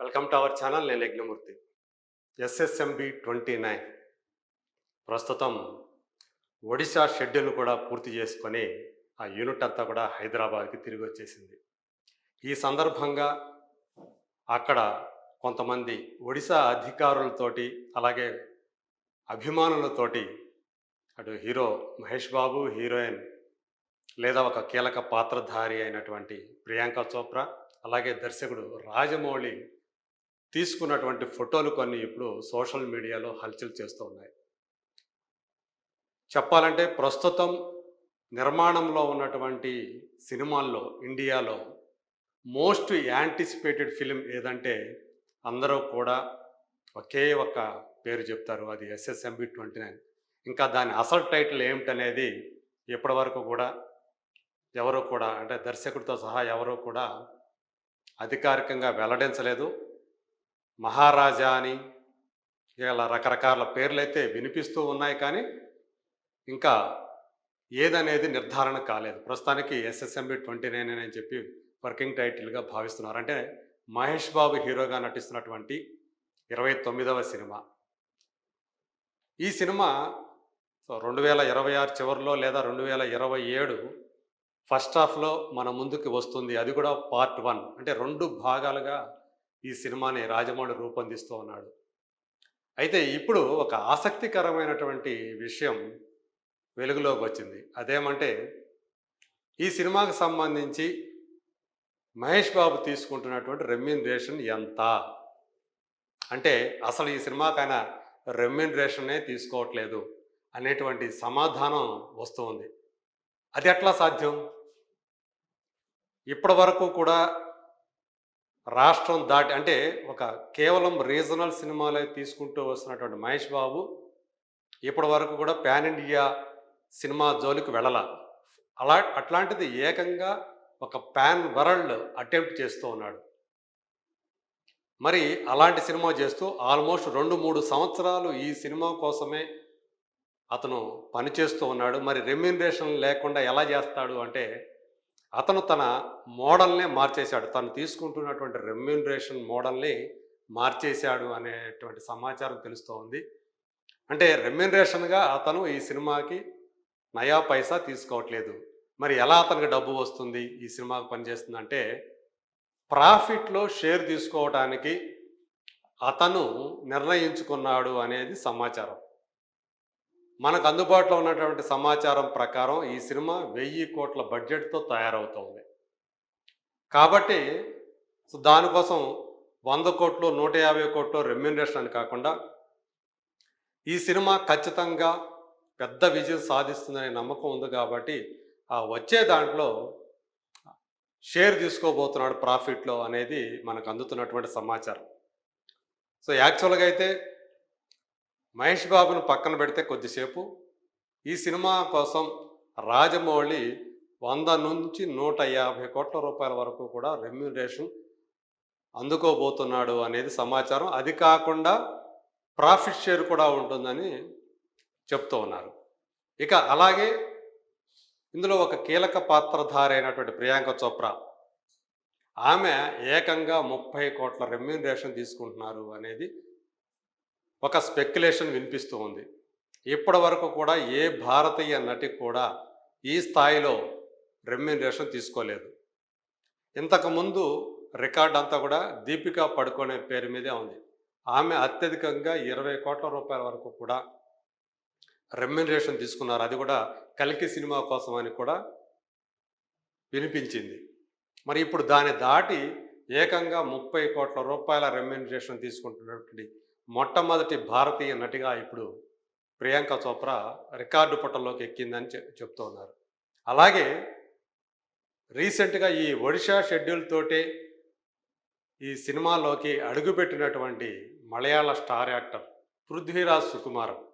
Welcome to our channel. నేను Yagnamurthy. SSMB 29 ప్రస్తుతం Odisha schedule కూడా పూర్తి చేసుకొని ఆ యూనిట్ అంతా కూడా హైదరాబాద్కి తిరిగి వచ్చేసింది. ఈ సందర్భంగా అక్కడ కొంతమంది ఒడిశా అధికారులతోటి అలాగే అభిమానులతోటి అటు హీరో మహేష్ బాబు, హీరోయిన్ లేదా ఒక కీలక పాత్రధారి అయినటువంటి ప్రియాంక చోప్రా, అలాగే దర్శకుడు రాజమౌళి తీసుకున్నటువంటి ఫోటోలు కొన్ని ఇప్పుడు సోషల్ మీడియాలో హల్చల్ చేస్తూ ఉన్నాయి. చెప్పాలంటే ప్రస్తుతం నిర్మాణంలో ఉన్నటువంటి సినిమాల్లో ఇండియాలో మోస్ట్ యాంటిసిపేటెడ్ ఫిలిం ఏదంటే అందరూ కూడా ఒకే ఒక్క పేరు చెప్తారు, అది ఎస్ఎస్ఎంబి 29. ఇంకా దాని అసలు టైటిల్ ఏమిటనేది ఇప్పటివరకు కూడా ఎవరు కూడా అంటే దర్శకుడితో సహా ఎవరు కూడా అధికారికంగా వెల్లడించలేదు. మహారాజా అని ఇలా రకరకాల పేర్లైతే వినిపిస్తూ ఉన్నాయి, కానీ ఇంకా ఏదనేది నిర్ధారణ కాలేదు. ప్రస్తుతానికి ఎస్ఎస్ఎంబి 29 అని చెప్పి వర్కింగ్ టైటిల్గా భావిస్తున్నారు. అంటే మహేష్ బాబు హీరోగా నటిస్తున్నటువంటి 29వ సినిమా. ఈ సినిమా 2026 చివరిలో లేదా 2027 ఫస్ట్ హాఫ్లో మన ముందుకు వస్తుంది. అది కూడా పార్ట్ 1, అంటే 2 భాగాలుగా ఈ సినిమాని రాజమౌళి రూపొందిస్తూ ఉన్నాడు. అయితే ఇప్పుడు ఒక ఆసక్తికరమైనటువంటి విషయం వెలుగులోకి వచ్చింది. అదేమంటే ఈ సినిమాకు సంబంధించి మహేష్ బాబు తీసుకుంటున్నటువంటి రెమ్యూనరేషన్ ఎంత, అంటే అసలు ఈ సినిమాకి ఆయన రెమ్యూనరేషనే తీసుకోవట్లేదు అనేటువంటి సమాధానం వస్తూ ఉంది. అది ఎట్లా సాధ్యం? ఇప్పటి వరకు కూడా రాష్ట్రం దాటి అంటే ఒక కేవలం రీజనల్ సినిమాలే తీసుకుంటూ వస్తున్నటువంటి మహేష్ బాబు ఇప్పటి వరకు కూడా పాన్ ఇండియా సినిమా జోలికి వెళ్ళాల. అట్లాంటిది ఏకంగా ఒక పాన్ వరల్డ్ అటెంప్ట్ చేస్తూ ఉన్నాడు. మరి అలాంటి సినిమా చేస్తూ ఆల్మోస్ట్ 2-3 సంవత్సరాలు ఈ సినిమా కోసమే అతను పనిచేస్తూ ఉన్నాడు. మరి రెమ్యూనరేషన్ లేకుండా ఎలా చేస్తాడు అంటే అతను తన మోడల్నే మార్చేశాడు. తను తీసుకుంటున్నటువంటి రెమ్యూనరేషన్ మోడల్ని మార్చేశాడు అనేటువంటి సమాచారం తెలుస్తూ ఉంది. అంటే రెమ్యూనరేషన్గా అతను ఈ సినిమాకి నయా పైసా తీసుకోవట్లేదు. మరి ఎలా అతనికి డబ్బు వస్తుంది, ఈ సినిమాకి పనిచేస్తుందంటే ప్రాఫిట్లో షేర్ తీసుకోవడానికి అతను నిర్ణయించుకున్నాడు అనేది సమాచారం. మనకు అందుబాటులో ఉన్నటువంటి సమాచారం ప్రకారం ఈ సినిమా 1000 కోట్ల బడ్జెట్తో తయారవుతుంది. కాబట్టి దానికోసం 100 కోట్లు 150 కోట్లు రెమ్యూనరేషన్ అని కాకుండా ఈ సినిమా ఖచ్చితంగా పెద్ద విజయం సాధిస్తుందనే నమ్మకం ఉంది. కాబట్టి ఆ వచ్చే దాంట్లో షేర్ తీసుకోబోతున్నాడు ప్రాఫిట్లో అనేది మనకు అందుతున్నటువంటి సమాచారం. సో యాక్చువల్గా అయితే మహేష్ బాబును పక్కన పెడితే కొద్దిసేపు ఈ సినిమా కోసం రాజమౌళి 100 నుంచి 150 కోట్ల రూపాయల వరకు కూడా రెమ్యూనరేషన్ అందుకోబోతున్నాడు అనేది సమాచారం. అది కాకుండా ప్రాఫిట్ షేర్ కూడా ఉంటుందని చెప్తూ ఉన్నారు. ఇక అలాగే ఇందులో ఒక కీలక పాత్రధారి అయినటువంటి ప్రియాంక చోప్రా, ఆమె ఏకంగా 30 కోట్ల రెమ్యూనరేషన్ తీసుకుంటున్నారు అనేది ఒక స్పెక్యులేషన్ వినిపిస్తూ ఉంది. ఇప్పటి వరకు కూడా ఏ భారతీయ నటి కూడా ఈ స్థాయిలో రెమ్యూనరేషన్ తీసుకోలేదు. ఇంతకుముందు రికార్డ్ అంతా కూడా దీపికా పడుకోనే పేరు మీదే ఉంది. ఆమె అత్యధికంగా 20 కోట్ల రూపాయల వరకు కూడా రెమ్యూనరేషన్ తీసుకున్నారు. అది కూడా కల్కి సినిమా కోసం అని కూడా వినిపించింది. మరి ఇప్పుడు దాన్ని దాటి ఏకంగా 30 కోట్ల రూపాయల రెమ్యూనరేషన్ తీసుకుంటున్నటువంటి మొట్టమొదటి భారతీయ నటిగా ఇప్పుడు ప్రియాంక చోప్రా రికార్డు పుటల్లోకి ఎక్కిందని చెప్తూ ఉన్నారు. అలాగే రీసెంట్గా ఈ ఒడిషా షెడ్యూల్ తోటే ఈ సినిమాలోకి అడుగుపెట్టినటువంటి మలయాళ స్టార్ యాక్టర్ పృథ్వీరాజ్ సుకుమారన్,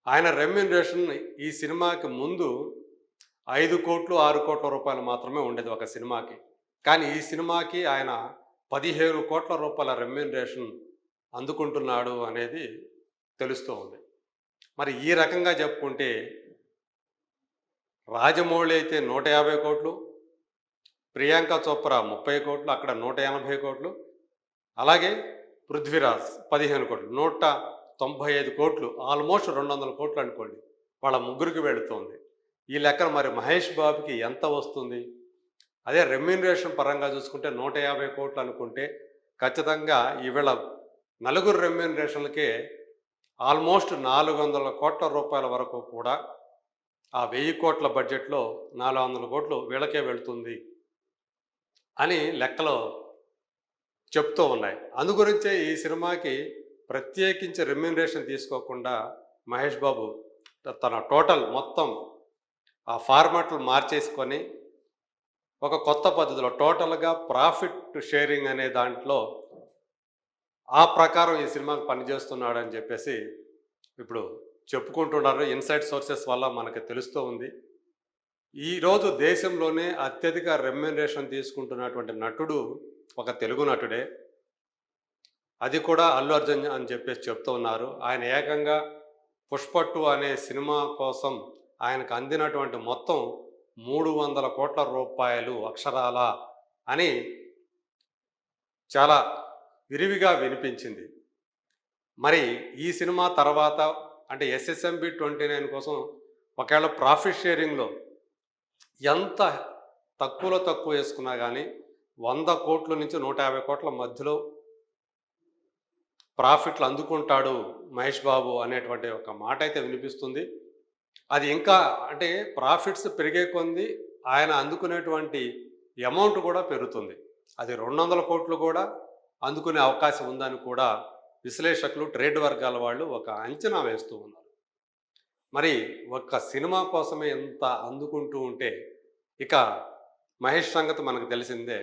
ఆయన రెమ్యూనరేషన్ ఈ సినిమాకి ముందు 5 కోట్లు 6 కోట్ల రూపాయలు మాత్రమే ఉండేది ఒక సినిమాకి. కానీ ఈ సినిమాకి ఆయన 15 కోట్ల రూపాయల రెమ్యూనరేషన్ అందుకుంటున్నాడు అనేది తెలుస్తూ ఉంది. మరి ఈ రకంగా చెప్పుకుంటే రాజమౌళి అయితే 150 కోట్లు, ప్రియాంక చోప్రా 30 కోట్లు, అక్కడ 180 కోట్లు, అలాగే పృథ్వీరాజ్ 15 కోట్లు, 195 కోట్లు, ఆల్మోస్ట్ 200 కోట్లు అనుకోండి, వాళ్ళ ముగ్గురికి వెళుతోంది. ఈ లెక్కన మరి మహేష్ బాబుకి ఎంత వస్తుంది? అదే రెమ్యూనరేషన్ పరంగా చూసుకుంటే 150 కోట్లు అనుకుంటే ఖచ్చితంగా ఈవేళ నలుగురు రెమ్యూనరేషన్లకే ఆల్మోస్ట్ 400 కోట్ల రూపాయల వరకు కూడా ఆ 1000 కోట్ల బడ్జెట్లో 400 కోట్లు వీళ్ళకే వెళుతుంది అని లెక్కలో చెప్తూ ఉన్నాయి. అందుగురించే ఈ సినిమాకి ప్రత్యేకించి రెమ్యూనరేషన్ తీసుకోకుండా మహేష్ బాబు తన టోటల్ మొత్తం ఆ ఫార్మాట్లు మార్చేసుకొని ఒక కొత్త పద్ధతిలో టోటల్గా ప్రాఫిట్ షేరింగ్ అనే దాంట్లో ఆ ప్రకారం ఈ సినిమాకి పనిచేస్తున్నాడని చెప్పేసి ఇప్పుడు చెప్పుకుంటున్నారు. ఇన్సైడ్ సోర్సెస్ వల్ల మనకు తెలుస్తూ ఉంది. ఈరోజు దేశంలోనే అత్యధిక రెమ్యూనరేషన్ తీసుకుంటున్నటువంటి నటుడు ఒక తెలుగు నటుడే. అది కూడా అల్లు అర్జున్ అని చెప్పేసి చెప్తూ ఉన్నారు. ఆయన ఏకంగా పుష్ప 2 అనే సినిమా కోసం ఆయనకు అందినటువంటి మొత్తం 300 కోట్ల రూపాయలు అక్షరాల అని చాలా విరివిగా వినిపించింది. మరి ఈ సినిమా తర్వాత అంటే ఎస్ఎస్ఎంబి 29 కోసం ఒకవేళ ప్రాఫిట్ షేరింగ్లో ఎంత తక్కువలో తక్కువ వేసుకున్నా కానీ 100 కోట్ల నుంచి 150 కోట్ల మధ్యలో ప్రాఫిట్లు అందుకుంటాడు మహేష్ బాబు అనేటువంటి ఒక మాట అయితే వినిపిస్తుంది. అది ఇంకా అంటే ప్రాఫిట్స్ పెరిగే కొంది ఆయన అందుకునేటువంటి అమౌంట్ కూడా పెరుగుతుంది. అది 200 కోట్లు కూడా అందుకునే అవకాశం ఉందని కూడా విశ్లేషకులు, ట్రేడ్ వర్గాల వాళ్ళు ఒక అంచనా వేస్తూ ఉన్నారు. మరి ఒక్క సినిమా కోసమే ఎంత అందుకుంటూ ఉంటే ఇక మహేష్ సంగతి మనకు తెలిసిందే.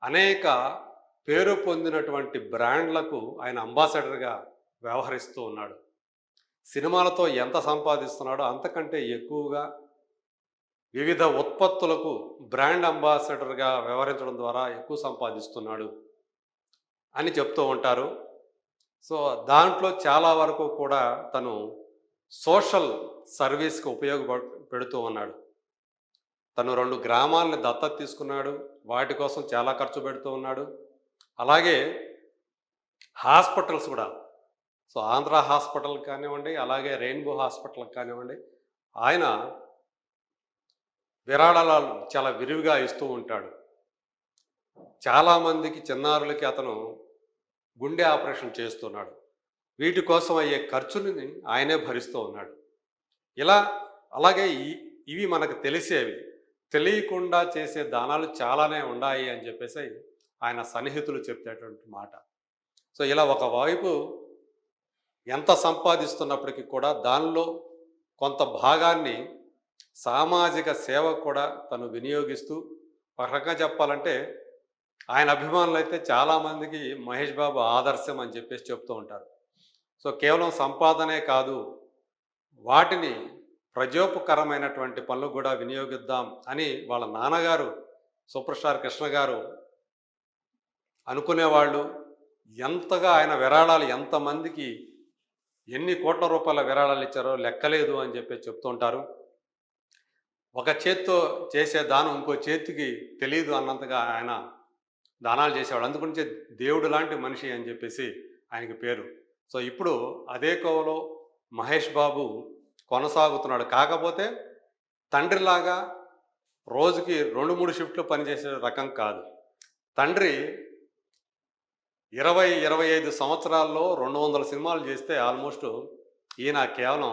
అనేక పేరు పొందినటువంటి బ్రాండ్లకు ఆయన అంబాసిడర్గా వ్యవహరిస్తూ ఉన్నాడు. సినిమాలతో ఎంత సంపాదిస్తున్నాడో అంతకంటే ఎక్కువగా వివిధ ఉత్పత్తులకు బ్రాండ్ అంబాసిడర్గా వ్యవహరించడం ద్వారా ఎక్కువ సంపాదిస్తున్నాడు అని చెప్తూ ఉంటారు. సో దాంట్లో చాలా వరకు కూడా తను సోషల్ సర్వీస్కి పెడుతూ ఉన్నాడు. తను 2 గ్రామాలని దత్తత తీసుకున్నాడు. వాటి కోసం చాలా ఖర్చు పెడుతూ ఉన్నాడు. అలాగే హాస్పిటల్స్ కూడా, సో ఆంధ్ర హాస్పిటల్ కానివ్వండి, అలాగే రెయిన్బో హాస్పిటల్ కానివ్వండి, ఆయన విరాళాలు చాలా విరివిగా ఇస్తూ ఉంటాడు. చాలామందికి చిన్నారులకి అతను గుండె ఆపరేషన్ చేస్తున్నాడు. వీటి కోసం అయ్యే ఖర్చుని ఆయనే భరిస్తూ ఉన్నాడు. ఇలా అలాగే ఇవి మనకు తెలిసేవి, తెలియకుండా చేసే దానాలు చాలానే ఉన్నాయి అని చెప్పేసి ఆయన సన్నిహితులు చెప్పేటువంటి మాట. సో ఇలా ఒకవైపు ఎంత సంపాదిస్తున్నప్పటికీ కూడా దానిలో కొంత భాగాన్ని సామాజిక సేవ కూడా తను వినియోగిస్తూ, ఒక రకంగా చెప్పాలంటే ఆయన అభిమానులు అయితే చాలామందికి మహేష్ బాబు ఆదర్శం అని చెప్పేసి చెప్తూ ఉంటారు. సో కేవలం సంపాదనే కాదు, వాటిని ప్రజోపకరమైనటువంటి పనులు కూడా వినియోగిద్దాం అని వాళ్ళ నాన్నగారు సూపర్ స్టార్ కృష్ణ గారు అనుకునేవాళ్ళు. ఎంతగా ఆయన విరాళాలు ఎంతమందికి ఎన్ని కోట్ల రూపాయల విరాళాలు ఇచ్చారో లెక్కలేదు అని చెప్పి చెప్తూ ఉంటారు. ఒక చేత్తో చేసే దానం ఇంకో చేతికి తెలియదు అన్నంతగా ఆయన దానాలు చేసేవాడు. అందుగురించి దేవుడు లాంటి మనిషి అని చెప్పేసి ఆయనకి పేరు. సో ఇప్పుడు అదే కోవలో మహేష్ బాబు కొనసాగుతున్నాడు. కాకపోతే తండ్రిలాగా రోజుకి 2-3 షిఫ్ట్లు పనిచేసే రకం కాదు. తండ్రి 20-25 సంవత్సరాల్లో 200 సినిమాలు చేస్తే ఆల్మోస్ట్ ఈయన కేవలం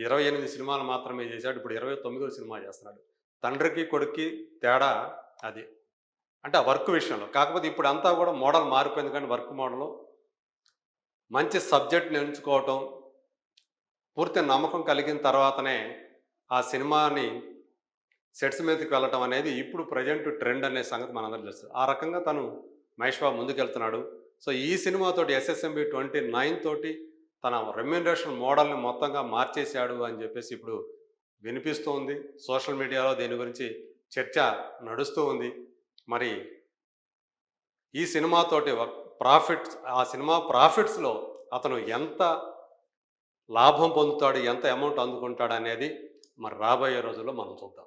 28 సినిమాలు మాత్రమే చేశాడు. ఇప్పుడు 29వ సినిమా చేస్తున్నాడు. తండ్రికి కొడుక్కి తేడా అది, అంటే ఆ వర్క్ విషయంలో. కాకపోతే ఇప్పుడు అంతా కూడా మోడల్ మారిపోయింది. కానీ వర్క్ మోడల్ మంచి సబ్జెక్ట్ని ఎంచుకోవటం, పూర్తి నమ్మకం కలిగిన తర్వాతనే ఆ సినిమాని సెట్స్ మీదకి వెళ్ళటం అనేది ఇప్పుడు ప్రజెంట్ ట్రెండ్ అనే సంగతి మనందరం తెలుస్తుంది. ఆ రకంగా తను మహేష్ బాబు ముందుకెళ్తున్నాడు. సో ఈ సినిమాతోటి ఎస్ఎస్ఎంబి 29 తోటి తన రెమ్యూనరేషన్ మోడల్ని మొత్తంగా మార్చేశాడు అని చెప్పేసి ఇప్పుడు వినిపిస్తూ ఉంది. సోషల్ మీడియాలో దీని గురించి చర్చ నడుస్తూ ఉంది. మరి ఈ సినిమాతోటి ఆ సినిమా ప్రాఫిట్స్లో అతను ఎంత లాభం పొందుతాడు, ఎంత అమౌంట్ అందుకుంటాడు అనేది మరి రాబోయే రోజుల్లో మనం చూద్దాం.